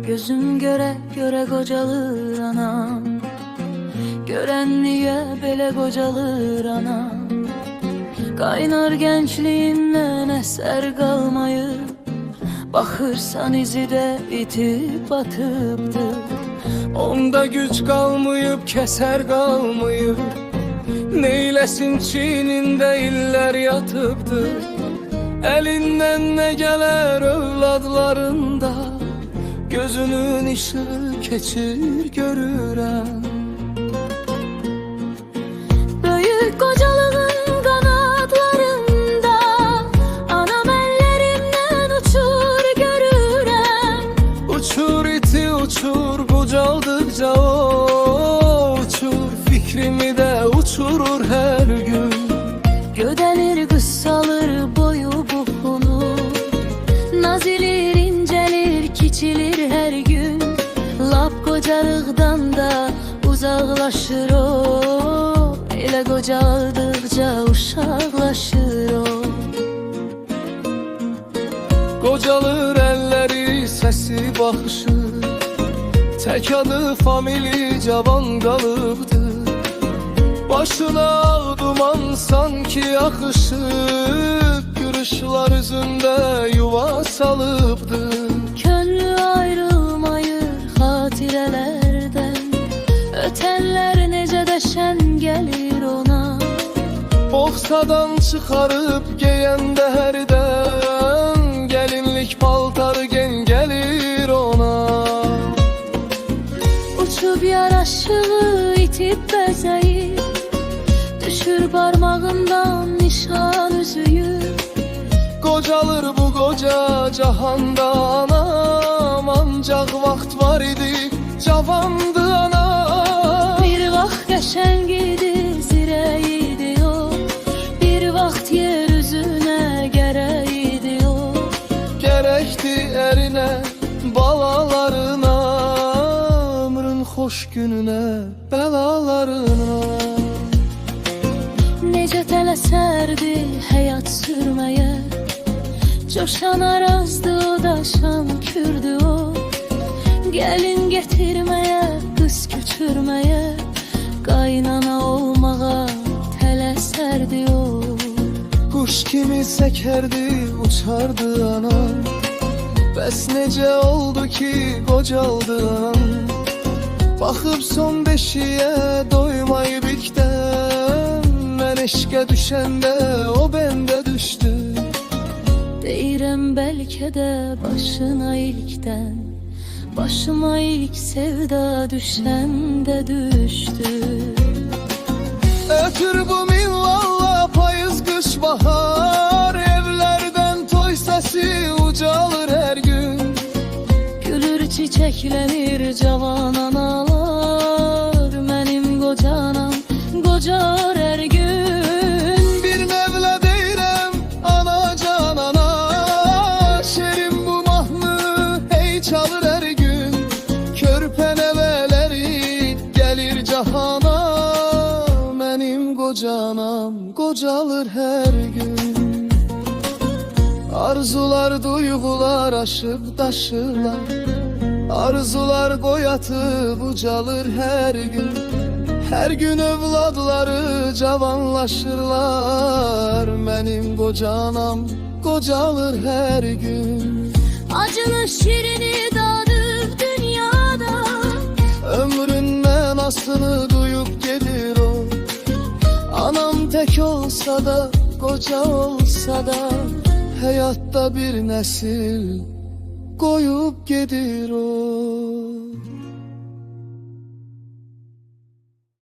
Gözüm göre göre qocalır anam. Görən niyə belə qocalır anam? Qaynar gençliğimden eser qalmayıb, baxırsan izi də itib batıbdır. Onda güc qalmayıb, kəsər qalmayıb, neyləsin çiynində illər yatıbdır. Elindən nə gələr övladlarında, gözünün işığı keçir görürəm. Böyük qocalığın qanadlarında anam əllərimdən uçur görürəm. Uçur iti uçur, qocaldıqca o uçur, fikrimi də uçurur hər gün. Gödəlir qıssalır boyu buxunu, nazilir incelir kiçilir hər gün. Lap qocalıqdan da uzaqlaşır o, elə qocaldıqca uşaqlaşır o. Qocalır əlləri, səsi, baxışı, tək adı famili cavan qalıbdır. Başına ağ duman sanki axışıb, gülüşlər üzündə yuva salıbdır. Könlü ayrılmayır xatirələrdən, ötənlər necə də şən gəlir ona. Boxsadan çıxarıb geyəndə hərdən, gəlinlik paltarı gen gəlir ona. Uçub yaraşığı itib bəzəyir, düşür barmağından nişan üzüyü. Qocalır bu qoca cahanda anam, ancaq vaxt var idi, cavandı anam. Bir vaxt qəşəng idi, zirək idi o, bir vaxt yer üzünə gərək idi o. Gərəkdi ərinə, balalarına, ömrün xoş gününə, bəlalarına. Necə tələsərdi həyat sürməyə, coşan arazdı o da şan kürdü o. Gəlin getirməyə, qız köçürməyə, qaynana olmağa tələsərdi o. Quş kimi səkərdi, uçardı anam, bəs necə oldu ki qocaldı anam. Baxıb son beşiyə doymayıb ilkdən, mən eşqə düşəndə o bəndə düşdü. Deyirəm bəlkə də başına ilkdən, başıma ilk sevda düşəndə düşdü. Ötür bu minvalla payız qış bahar, evlərdən toy səsi ucalır hər gün. Gülür çiçəklənir cavan analar, mənim qocanam qocar hər gün. Bir nəvlə deyirəm ana can ana, şerim bu mahnı hey çalır hər gün. Körpə nəvələri gəlir cahana, mənim qocanam qocalır hər gün. Arzular, duyğular aşıb daşırlar, arzular qoy atıb ucalır hər gün. Hər gün övladları cavanlaşırlar, mənim qocanam qocalır hər gün. Acılı şirini dadıb dünyada, Ömrün mənasını duyub gedir o. Anam tək olsa da, qoca olsa da, həyatda bir nəsil qoyub gedir o.